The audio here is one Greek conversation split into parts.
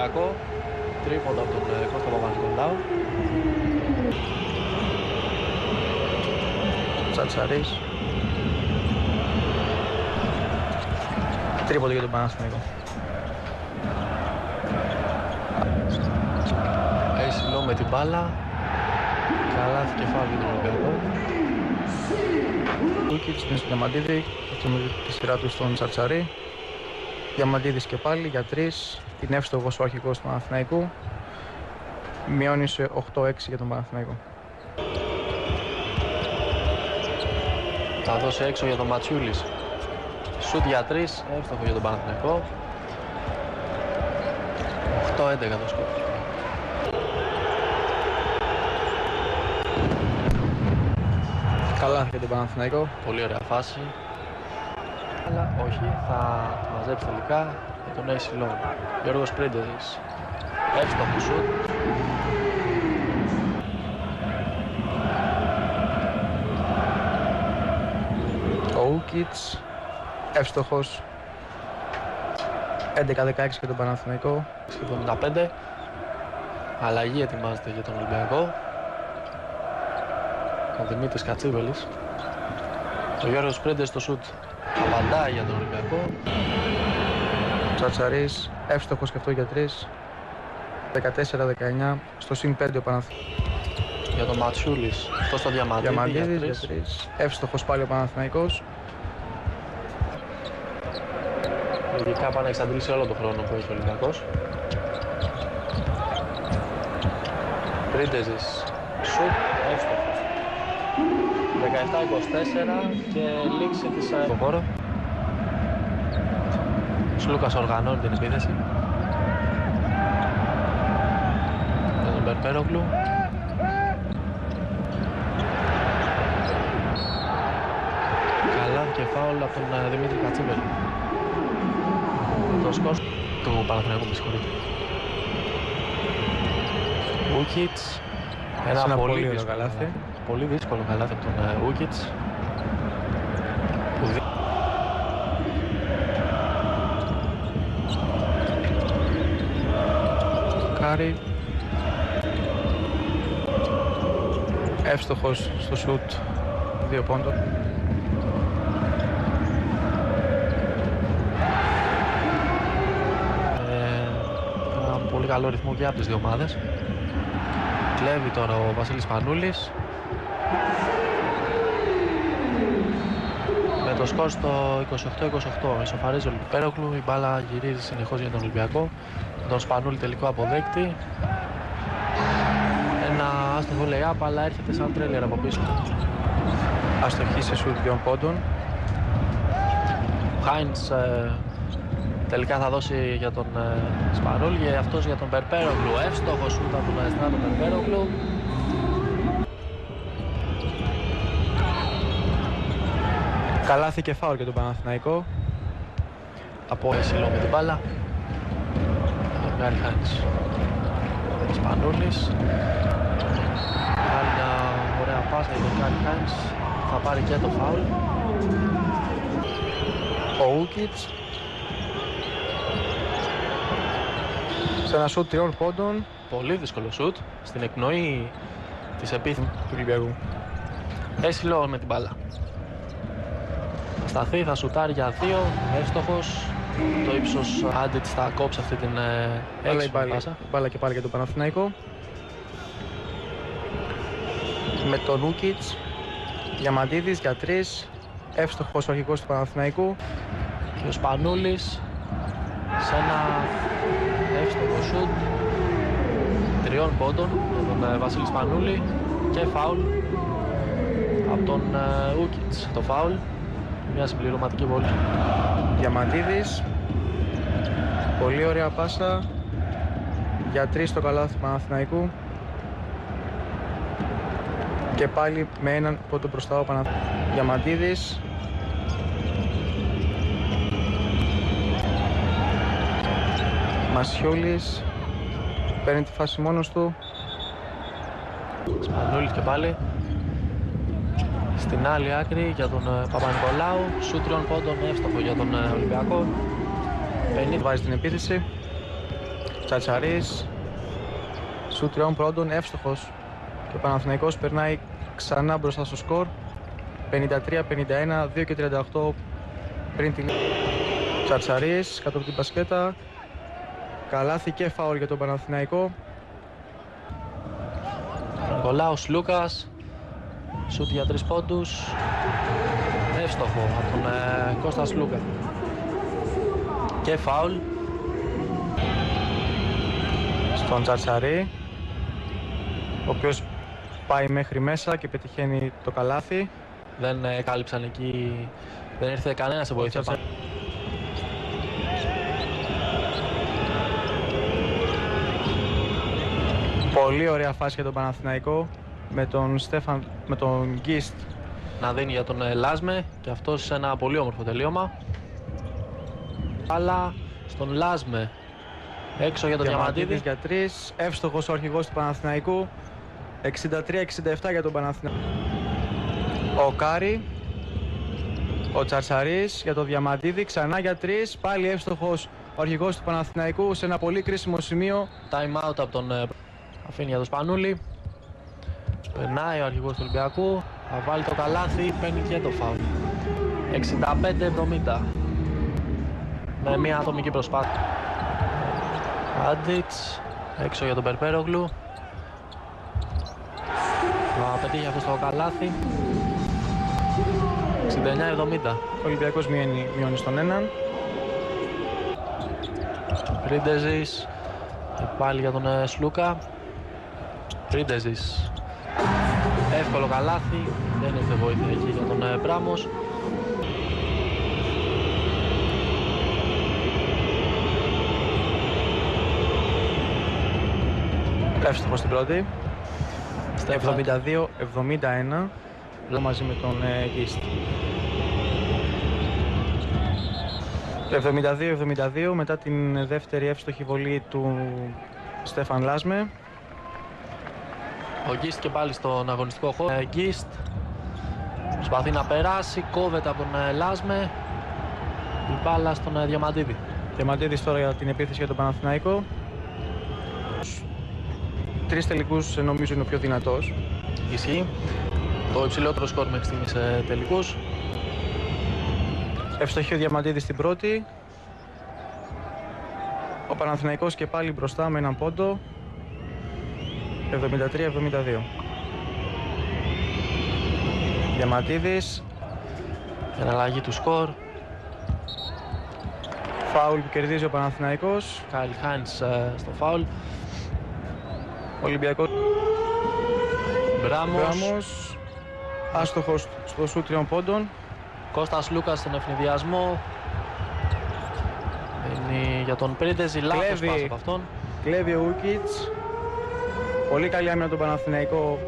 Ολυμπιακό. Τρίποντα από τον Κώστα Παπα-Νικολάου. Τσατσαρής. Τρίποντο για τον Παναθηναϊκό. Έσυλο με την μπάλα. Καλάθι και φάουλ για τον Ολυμπιακό. Λούκιτς δίνει στον Διαμαντίδη, τη σειρά του στον Τσατσαρή. Διαμαντίδης και πάλι για 3. Είναι εύστοχος ο αρχηγός του Παναθηναϊκού. Μειώνει σε 8-6 για τον Παναθηναϊκό. Θα δώσει έξω για τον Ματσιούλης. Σουτ για 3, εύστοχο για τον Παναθηναϊκό. 8-11 το σκορ. Καλά για τον Παναθηναϊκό. Πολύ ωραία φάση. Αλλά όχι, θα μαζέψει τελικά για τον Έση Λόγο. Γιώργος Πρίντεζης. Εύστοχο σουτ. Ο Ούκιτς, εύστοχος. 11-16 για τον Παναθηναϊκό. 75. Αλλαγή ετοιμάζεται για τον Ολυμπιακό. Ο Δημήτρης Κατσίβελης. Ο Γιώργος Πρίντεζης στο σουτ. Απαντάει για τον Ολυμπιακό. Τσατσαρής, εύστοχος και αυτό για 3. 14-19. Στο συν 5 ο Παναθηναϊκός. Για τον Ματσιούλης. Αυτό στο Διαμαντίδη για 3. Εύστοχος πάλι ο Παναθηναϊκός. Λογικά πάνε να εξαντλήσει όλο τον χρόνο που έχει ο Ολυμπιακός. Πρίντεζης. Σουτ. Εύστοχος. 17-24 και λήξη της στο χώρο. Σλούκας οργανώνει την επίθεση. Για τον Περπέρογλου. Καλά και φάουλ από τον Δημήτρη Κατσίβελη. Το σκορ του Παναθηναϊκού, με συγχωρείτε. Ούκιτς. Ένα πολύ δύσκολο καλάθι. Πολύ δύσκολο καλάθι από τον Ούκιτς. Κάρι. Εύστοχος στο σουτ 2 πόντων. Ένα πολύ καλό ρυθμό και από τις δύο ομάδες. Κλέβει τώρα ο Βασίλης Πανούλης. Με το σκορ στο 28-28 ισοφαρίζει ο Περπέρογλου. Η μπάλα γυρίζει συνεχώς για τον Ολυμπιακό. Τον Σπανούλη τελικό αποδέκτη. Ένα άστοχο lay-up, αλλά έρχεται σαν τρέλερ από πίσω. Αστοχή σε σουτ 2 πόντων. Ο Χάινς τελικά θα δώσει για τον Σπανούλη και αυτός για τον Περπέρογλου. Εύστοχο σουτ από τον Αεστράτο Περπέρογλου. Καλάθι και φάουλ για τον Παναθηναϊκό. Από Εσυλό με την μπάλα. Ο Γκάρι Χάινς. Σπανούλης. Άλλη μια ωραία πάσα για τον Γκάρι Χάινς. Θα πάρει και το φάουλ. Ο Ούκιτς. Σε ένα σουτ 3 πόντων. Πολύ δύσκολο σουτ. Στην εκπνοή της επίθεσης του Ολυμπιακού. Έσυλο με την μπάλα. Θα σταθεί, θα σουτάρει για 2. Εύστοχος. Το ύψος Άντιτς θα κόψει αυτή την έξυπνη πάσα. Μπάλα και πάλι για τον Παναθηναϊκό. Με τον Ούκιτς. Διαμαντίδης για 3. Εύστοχος ο αρχηγός του Παναθηναϊκού. Και ο Σπανούλης σε ένα εύστοχο σουτ 3 πόντων με τον Βασίλη Σπανούλη και φάουλ από τον Ούκιτς. Το φάουλ, μια συμπληρωματική βόλη. Διαμαντίδης. Πολύ ωραία πάσα για 3 στο καλάθι του Παναθηναϊκού. Και πάλι με έναν πόντο μπροστά ο Παναθηναϊκός. Διαμαντίδης. Μασιόλης. Παίρνει τη φάση μόνος του. Σπανούλης και πάλι. Στην άλλη άκρη για τον Παπα-Νικολάου. Σουτ 3 πόντων, εύστοχο για τον Ολυμπιακό. 50 βάζει την επίθεση. Τσατσαρής, σου 3 πόντων, εύστοχος. Και ο Παναθηναϊκός περνάει ξανά μπροστά στο σκορ. 53-51, 2 και 38 πριν την... Τσατσαρής, κάτω από την μπασκέτα. Καλάθι και φάουλ για τον Παναθηναϊκό. Νικολάος Λούκας, σούτ για 3 πόντους, εύστοχο από τον Κώστας Λούκα. Και φάουλ στον Τσατσαρή, ο οποίος πάει μέχρι μέσα και πετυχαίνει το καλάθι. Δεν κάλυψαν εκεί, δεν ήρθε κανένα σε βοήθεια. Πολύ ωραία φάση για τον Παναθηναϊκό με τον Γκίστ να δίνει για τον Λάσμε και αυτός σε ένα πολύ όμορφο τελείωμα. Αλλά στον Λάσμε έξω για τον Διαμαντίδη. Για 3, εύστοχος ο αρχηγός του Παναθηναϊκού. 63-67 για τον Παναθηναϊκό. Ο Κάρι, ο Τσαρσαρής για τον Διαμαντίδη, ξανά για 3, πάλι εύστοχος ο αρχηγός του Παναθηναϊκού σε ένα πολύ κρίσιμο σημείο. Time out από τον αφήνει για τον Σπανούλη. Περνάει ο αρχηγός του Ολυμπιακού, θα βάλει το καλάθι, παίρνει και το φάουλ. 65-70 με μια ατομική προσπάθεια. Άντιτς έξω για τον Περπέρογλου. Θα πετύχει αυτό το καλάθι. 69-70. Ο Ολυμπιακός μειώνει στον έναν. Πρίντεζης και πάλι για τον Σλούκα. Πρίντεζης, εύκολο καλάθι, δεν ήρθε βοήθεια εκεί για τον Πράμος. Εύστοχος στην πρώτη. 72-71 μαζί με τον Γκίστ. 72-72 μετά την δεύτερη εύστοχη βολή του Στέφαν Λάσμε. Ο Γκίστ και πάλι στον αγωνιστικό χώρο. Γκίστ προσπαθεί να περάσει, κόβεται από τον Λάσμε. Η μπάλα στον Διαμαντίδη. Διαμαντίδης τώρα για την επίθεση για τον Παναθηναϊκό. 3 τελικούς νομίζω είναι ο πιο δυνατός. Ισχύει. Το υψηλότερο σκορ μέχρι στιγμής σε τελικούς. Ευστοχή ο Διαμαντίδης στην πρώτη. Ο Παναθηναϊκός και πάλι μπροστά με έναν πόντο. 73-72. Διαμαντίδης. Εναλλαγή του σκορ. Φάουλ που κερδίζει ο Παναθηναϊκός. Κάιλ Χάινς στο φάουλ. Ολυμπιακός. Μπράμος. Άστοχος στο σούτ 3 πόντων. Κώστας Λούκας στον ευνηδιασμό. Είναι για τον Πρίντεζη, λάθος πάσα από αυτόν. Κλέβει ο Ούκιτς. Πολύ καλή άμυνα τον Παναθηναϊκό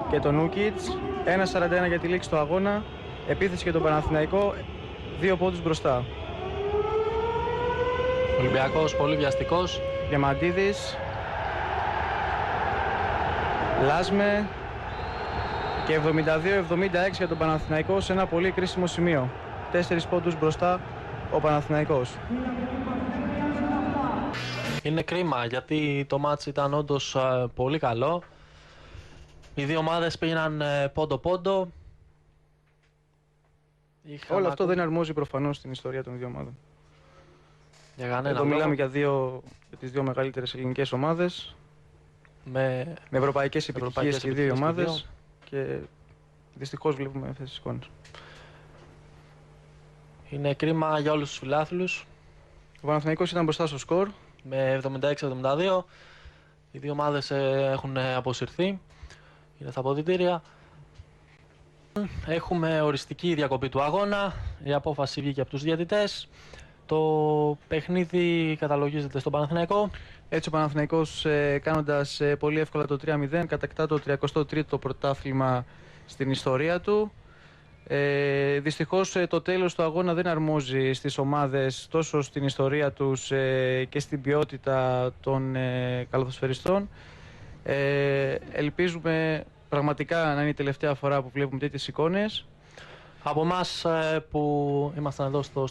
και τον Ούκιτς. 1-41 για τη λήξη του αγώνα. Επίθεση για τον Παναθηναϊκό. 2 πόντους μπροστά. Ολυμπιακός πολύ βιαστικός. Διαμαντίδης. Λάσμε. Και 72-76 για τον Παναθηναϊκό σε ένα πολύ κρίσιμο σημείο. 4 πόντους μπροστά ο Παναθηναϊκός. Είναι κρίμα γιατί το μάτς ήταν όντως πολύ καλό. Οι δύο ομάδες πήγαιναν πόντο-πόντο. Όλο αυτό δεν αρμόζει προφανώς στην ιστορία των δύο ομάδων. Για κανένα εδώ μιλάμε για τις δύο μεγαλύτερες ελληνικές ομάδες. Με ευρωπαϊκές επιτυχίες και οι δύο ομάδες. Και δυστυχώς βλέπουμε αυτές τις εικόνες. Είναι κρίμα για όλους τους φιλάθλους. Ο Παναθηναϊκός ήταν μπροστά στο σκορ. Με 76-72. Οι δύο ομάδες έχουν αποσυρθεί. Είναι στα αποδυτήρια. Έχουμε οριστική διακοπή του αγώνα. Η απόφαση βγήκε από τους διαιτητές. Το παιχνίδι καταλογίζεται στον Παναθηναϊκό. Έτσι ο Παναθηναϊκός κάνοντας πολύ εύκολα το 3-0 κατακτά το 33ο πρωτάθλημα στην ιστορία του. Δυστυχώς το τέλος του αγώνα δεν αρμόζει στις ομάδες τόσο στην ιστορία τους και στην ποιότητα των καλαθοσφαιριστών. Ελπίζουμε πραγματικά να είναι η τελευταία φορά που βλέπουμε τέτοιες εικόνες. Από εμάς που ήμασταν εδώ στο